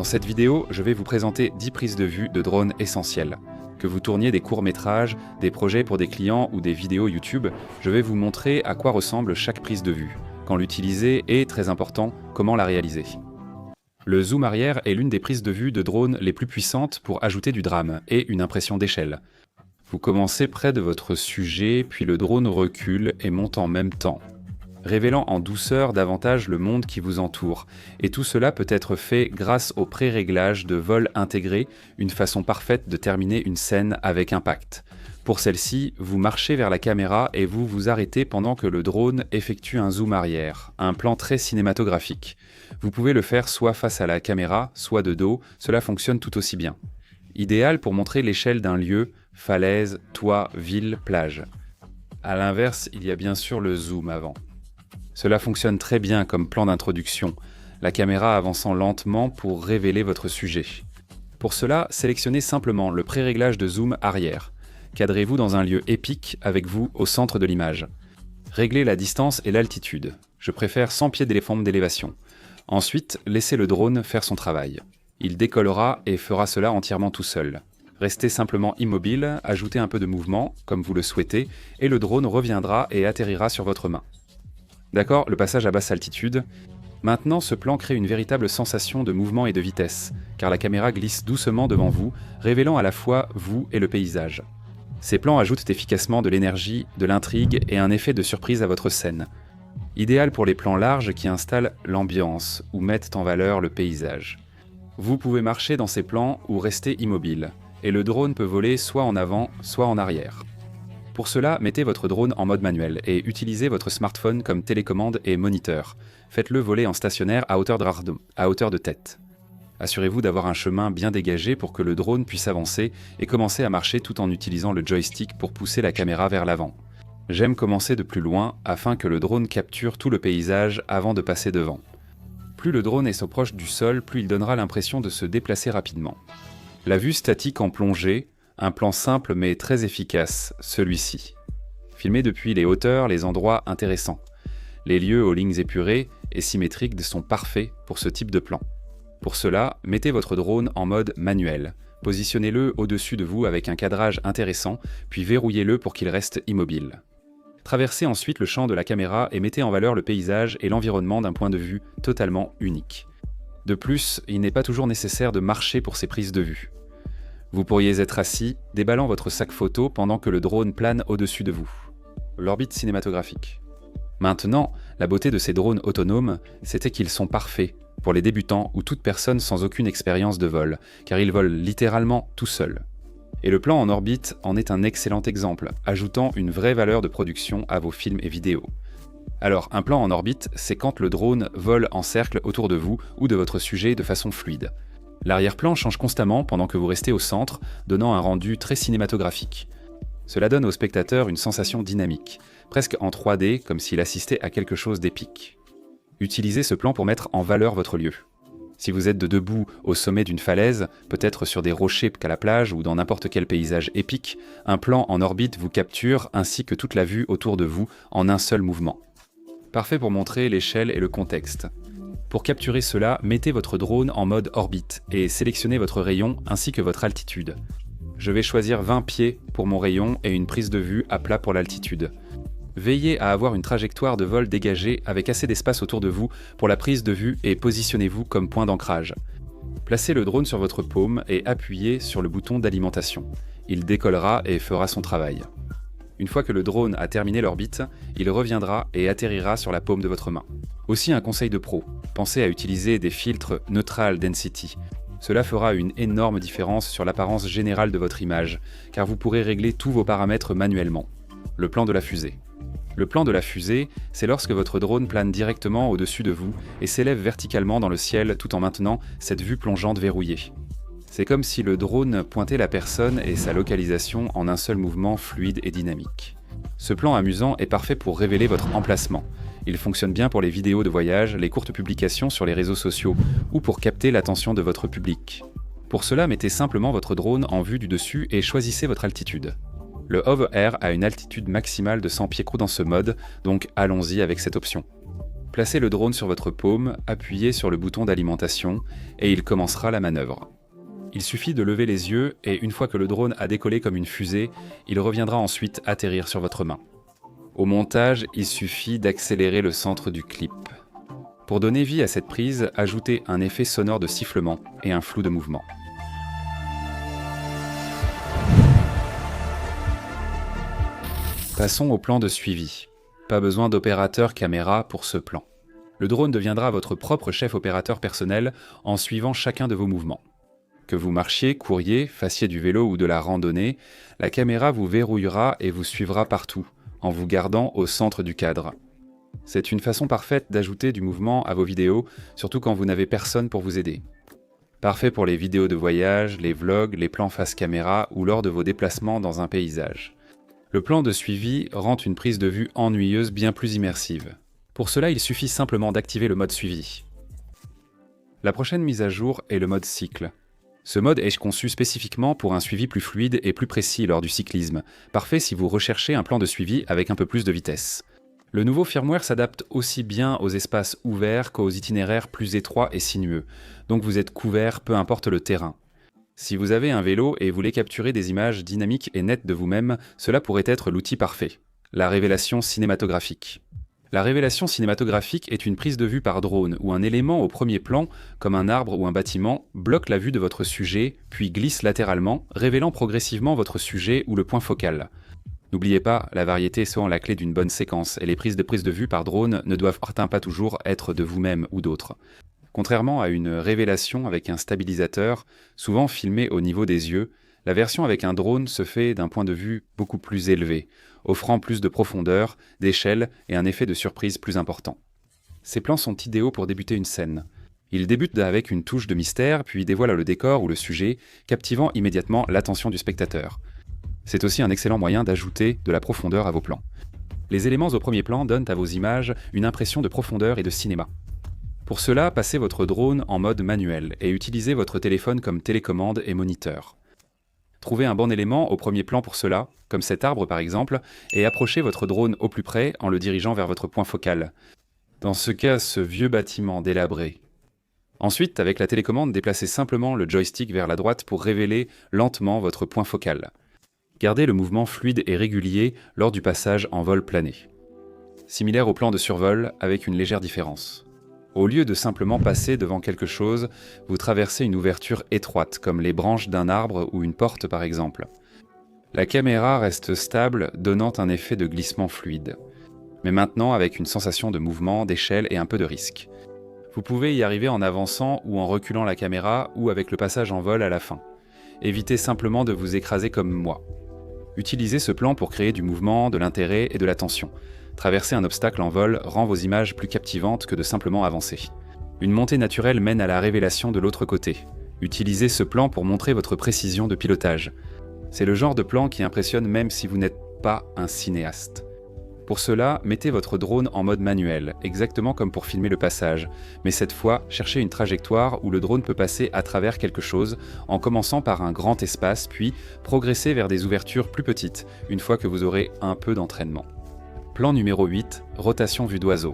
Dans cette vidéo, je vais vous présenter 10 prises de vue de drone essentielles. Que vous tourniez des courts-métrages, des projets pour des clients ou des vidéos YouTube, je vais vous montrer à quoi ressemble chaque prise de vue, quand l'utiliser et, très important, comment la réaliser. Le zoom arrière est l'une des prises de vue de drone les plus puissantes pour ajouter du drame et une impression d'échelle. Vous commencez près de votre sujet, puis le drone recule et monte en même temps, révélant en douceur davantage le monde qui vous entoure. Et tout cela peut être fait grâce au pré-réglage de vol intégré, une façon parfaite de terminer une scène avec impact. Pour celle-ci, vous marchez vers la caméra et vous vous arrêtez pendant que le drone effectue un zoom arrière, un plan très cinématographique. Vous pouvez le faire soit face à la caméra, soit de dos, cela fonctionne tout aussi bien. Idéal pour montrer l'échelle d'un lieu, falaise, toit, ville, plage. A l'inverse, il y a bien sûr le zoom avant. Cela fonctionne très bien comme plan d'introduction, la caméra avançant lentement pour révéler votre sujet. Pour cela, sélectionnez simplement le pré-réglage de zoom arrière. Cadrez-vous dans un lieu épique avec vous au centre de l'image. Réglez la distance et l'altitude. Je préfère 100 pieds d'élévation. Ensuite, laissez le drone faire son travail. Il décollera et fera cela entièrement tout seul. Restez simplement immobile, ajoutez un peu de mouvement, comme vous le souhaitez, et le drone reviendra et atterrira sur votre main. D'accord, le passage à basse altitude. Maintenant, ce plan crée une véritable sensation de mouvement et de vitesse, car la caméra glisse doucement devant vous, révélant à la fois vous et le paysage. Ces plans ajoutent efficacement de l'énergie, de l'intrigue et un effet de surprise à votre scène. Idéal pour les plans larges qui installent l'ambiance ou mettent en valeur le paysage. Vous pouvez marcher dans ces plans ou rester immobile, et le drone peut voler soit en avant, soit en arrière. Pour cela, mettez votre drone en mode manuel et utilisez votre smartphone comme télécommande et moniteur. Faites-le voler en stationnaire à hauteur de tête. Assurez-vous d'avoir un chemin bien dégagé pour que le drone puisse avancer et commencer à marcher tout en utilisant le joystick pour pousser la caméra vers l'avant. J'aime commencer de plus loin afin que le drone capture tout le paysage avant de passer devant. Plus le drone est proche du sol, plus il donnera l'impression de se déplacer rapidement. La vue statique en plongée, un plan simple mais très efficace, celui-ci. Filmé depuis les hauteurs, les endroits intéressants. Les lieux aux lignes épurées et symétriques sont parfaits pour ce type de plan. Pour cela, mettez votre drone en mode manuel. Positionnez-le au-dessus de vous avec un cadrage intéressant, puis verrouillez-le pour qu'il reste immobile. Traversez ensuite le champ de la caméra et mettez en valeur le paysage et l'environnement d'un point de vue totalement unique. De plus, il n'est pas toujours nécessaire de marcher pour ces prises de vue. Vous pourriez être assis, déballant votre sac photo pendant que le drone plane au-dessus de vous. L'orbite cinématographique. Maintenant, la beauté de ces drones autonomes, c'était qu'ils sont parfaits pour les débutants ou toute personne sans aucune expérience de vol, car ils volent littéralement tout seuls. Et le plan en orbite en est un excellent exemple, ajoutant une vraie valeur de production à vos films et vidéos. Alors, un plan en orbite, c'est quand le drone vole en cercle autour de vous ou de votre sujet de façon fluide. L'arrière-plan change constamment pendant que vous restez au centre, donnant un rendu très cinématographique. Cela donne au spectateur une sensation dynamique, presque en 3D, comme s'il assistait à quelque chose d'épique. Utilisez ce plan pour mettre en valeur votre lieu. Si vous êtes debout au sommet d'une falaise, peut-être sur des rochers qu'à la plage ou dans n'importe quel paysage épique, un plan en orbite vous capture ainsi que toute la vue autour de vous en un seul mouvement. Parfait pour montrer l'échelle et le contexte. Pour capturer cela, mettez votre drone en mode orbite et sélectionnez votre rayon ainsi que votre altitude. Je vais choisir 20 pieds pour mon rayon et une prise de vue à plat pour l'altitude. Veillez à avoir une trajectoire de vol dégagée avec assez d'espace autour de vous pour la prise de vue et positionnez-vous comme point d'ancrage. Placez le drone sur votre paume et appuyez sur le bouton d'alimentation. Il décollera et fera son travail. Une fois que le drone a terminé l'orbite, il reviendra et atterrira sur la paume de votre main. Aussi un conseil de pro, pensez à utiliser des filtres Neutral Density. Cela fera une énorme différence sur l'apparence générale de votre image, car vous pourrez régler tous vos paramètres manuellement. Le plan de la fusée. Le plan de la fusée, c'est lorsque votre drone plane directement au-dessus de vous et s'élève verticalement dans le ciel tout en maintenant cette vue plongeante verrouillée. C'est comme si le drone pointait la personne et sa localisation en un seul mouvement fluide et dynamique. Ce plan amusant est parfait pour révéler votre emplacement. Il fonctionne bien pour les vidéos de voyage, les courtes publications sur les réseaux sociaux ou pour capter l'attention de votre public. Pour cela, mettez simplement votre drone en vue du dessus et choisissez votre altitude. Le Hover Air a une altitude maximale de 100 pieds dans ce mode, donc allons-y avec cette option. Placez le drone sur votre paume, appuyez sur le bouton d'alimentation et il commencera la manœuvre. Il suffit de lever les yeux et une fois que le drone a décollé comme une fusée, il reviendra ensuite atterrir sur votre main. Au montage, il suffit d'accélérer le centre du clip. Pour donner vie à cette prise, ajoutez un effet sonore de sifflement et un flou de mouvement. Passons au plan de suivi. Pas besoin d'opérateur caméra pour ce plan. Le drone deviendra votre propre chef opérateur personnel en suivant chacun de vos mouvements. Que vous marchiez, couriez, fassiez du vélo ou de la randonnée, la caméra vous verrouillera et vous suivra partout, en vous gardant au centre du cadre. C'est une façon parfaite d'ajouter du mouvement à vos vidéos, surtout quand vous n'avez personne pour vous aider. Parfait pour les vidéos de voyage, les vlogs, les plans face caméra ou lors de vos déplacements dans un paysage. Le plan de suivi rend une prise de vue ennuyeuse bien plus immersive. Pour cela, il suffit simplement d'activer le mode suivi. La prochaine mise à jour est le mode cycle. Ce mode est conçu spécifiquement pour un suivi plus fluide et plus précis lors du cyclisme, parfait si vous recherchez un plan de suivi avec un peu plus de vitesse. Le nouveau firmware s'adapte aussi bien aux espaces ouverts qu'aux itinéraires plus étroits et sinueux, donc vous êtes couvert peu importe le terrain. Si vous avez un vélo et voulez capturer des images dynamiques et nettes de vous-même, cela pourrait être l'outil parfait. La révélation cinématographique. La révélation cinématographique est une prise de vue par drone où un élément au premier plan, comme un arbre ou un bâtiment, bloque la vue de votre sujet, puis glisse latéralement, révélant progressivement votre sujet ou le point focal. N'oubliez pas, la variété est souvent la clé d'une bonne séquence, et les prises de vue par drone ne doivent pourtant pas toujours être de vous-même ou d'autres. Contrairement à une révélation avec un stabilisateur, souvent filmé au niveau des yeux, la version avec un drone se fait d'un point de vue beaucoup plus élevé, offrant plus de profondeur, d'échelle et un effet de surprise plus important. Ces plans sont idéaux pour débuter une scène. Ils débutent avec une touche de mystère, puis dévoilent le décor ou le sujet, captivant immédiatement l'attention du spectateur. C'est aussi un excellent moyen d'ajouter de la profondeur à vos plans. Les éléments au premier plan donnent à vos images une impression de profondeur et de cinéma. Pour cela, passez votre drone en mode manuel et utilisez votre téléphone comme télécommande et moniteur. Trouvez un bon élément au premier plan pour cela, comme cet arbre par exemple, et approchez votre drone au plus près en le dirigeant vers votre point focal. Dans ce cas, ce vieux bâtiment délabré. Ensuite, avec la télécommande, déplacez simplement le joystick vers la droite pour révéler lentement votre point focal. Gardez le mouvement fluide et régulier lors du passage en vol plané. Similaire au plan de survol, avec une légère différence. Au lieu de simplement passer devant quelque chose, vous traversez une ouverture étroite, comme les branches d'un arbre ou une porte par exemple. La caméra reste stable, donnant un effet de glissement fluide. Mais maintenant avec une sensation de mouvement, d'échelle et un peu de risque. Vous pouvez y arriver en avançant ou en reculant la caméra ou avec le passage en vol à la fin. Évitez simplement de vous écraser comme moi. Utilisez ce plan pour créer du mouvement, de l'intérêt et de l'attention. Traverser un obstacle en vol rend vos images plus captivantes que de simplement avancer. Une montée naturelle mène à la révélation de l'autre côté. Utilisez ce plan pour montrer votre précision de pilotage. C'est le genre de plan qui impressionne même si vous n'êtes pas un cinéaste. Pour cela, mettez votre drone en mode manuel, exactement comme pour filmer le passage, mais cette fois, cherchez une trajectoire où le drone peut passer à travers quelque chose, en commençant par un grand espace, puis progresser vers des ouvertures plus petites, une fois que vous aurez un peu d'entraînement. Plan numéro 8, rotation vue d'oiseau.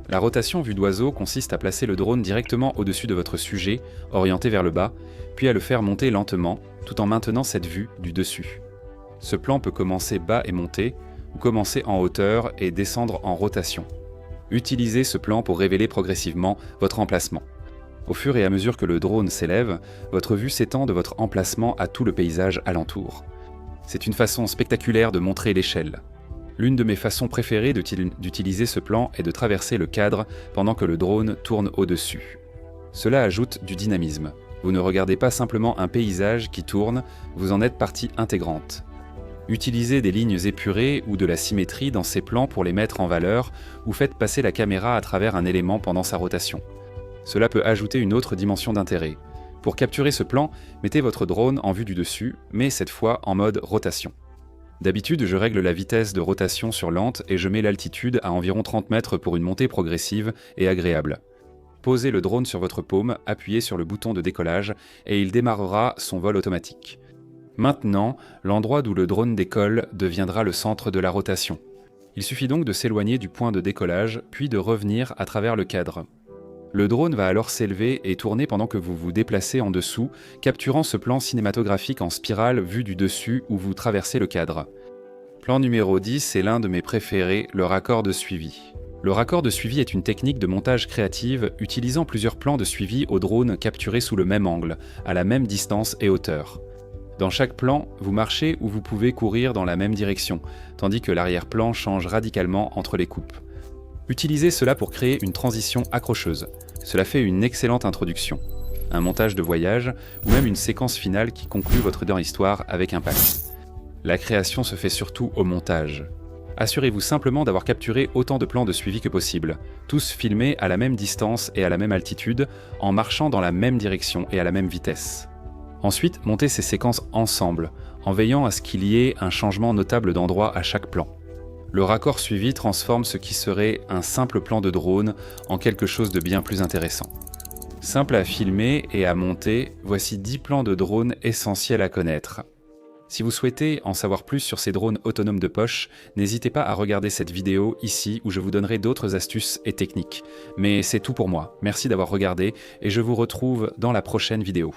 La rotation vue d'oiseau consiste à placer le drone directement au-dessus de votre sujet, orienté vers le bas, puis à le faire monter lentement, tout en maintenant cette vue du dessus. Ce plan peut commencer bas et monter, ou commencer en hauteur et descendre en rotation. Utilisez ce plan pour révéler progressivement votre emplacement. Au fur et à mesure que le drone s'élève, votre vue s'étend de votre emplacement à tout le paysage alentour. C'est une façon spectaculaire de montrer l'échelle. L'une de mes façons préférées d'utiliser ce plan est de traverser le cadre pendant que le drone tourne au-dessus. Cela ajoute du dynamisme. Vous ne regardez pas simplement un paysage qui tourne, vous en êtes partie intégrante. Utilisez des lignes épurées ou de la symétrie dans ces plans pour les mettre en valeur ou faites passer la caméra à travers un élément pendant sa rotation. Cela peut ajouter une autre dimension d'intérêt. Pour capturer ce plan, mettez votre drone en vue du dessus, mais cette fois en mode rotation. D'habitude, je règle la vitesse de rotation sur lente et je mets l'altitude à environ 30 mètres pour une montée progressive et agréable. Posez le drone sur votre paume, appuyez sur le bouton de décollage et il démarrera son vol automatique. Maintenant, l'endroit d'où le drone décolle deviendra le centre de la rotation. Il suffit donc de s'éloigner du point de décollage, puis de revenir à travers le cadre. Le drone va alors s'élever et tourner pendant que vous vous déplacez en dessous, capturant ce plan cinématographique en spirale vu du dessus où vous traversez le cadre. Plan numéro 10 est l'un de mes préférés, le raccord de suivi. Le raccord de suivi est une technique de montage créative utilisant plusieurs plans de suivi au drone capturés sous le même angle, à la même distance et hauteur. Dans chaque plan, vous marchez ou vous pouvez courir dans la même direction, tandis que l'arrière-plan change radicalement entre les coupes. Utilisez cela pour créer une transition accrocheuse. Cela fait une excellente introduction, un montage de voyage ou même une séquence finale qui conclut votre histoire avec impact. La création se fait surtout au montage. Assurez-vous simplement d'avoir capturé autant de plans de suivi que possible, tous filmés à la même distance et à la même altitude, en marchant dans la même direction et à la même vitesse. Ensuite, montez ces séquences ensemble, en veillant à ce qu'il y ait un changement notable d'endroit à chaque plan. Le raccord suivi transforme ce qui serait un simple plan de drone en quelque chose de bien plus intéressant. Simple à filmer et à monter, voici 10 plans de drone essentiels à connaître. Si vous souhaitez en savoir plus sur ces drones autonomes de poche, n'hésitez pas à regarder cette vidéo ici où je vous donnerai d'autres astuces et techniques. Mais c'est tout pour moi, merci d'avoir regardé et je vous retrouve dans la prochaine vidéo.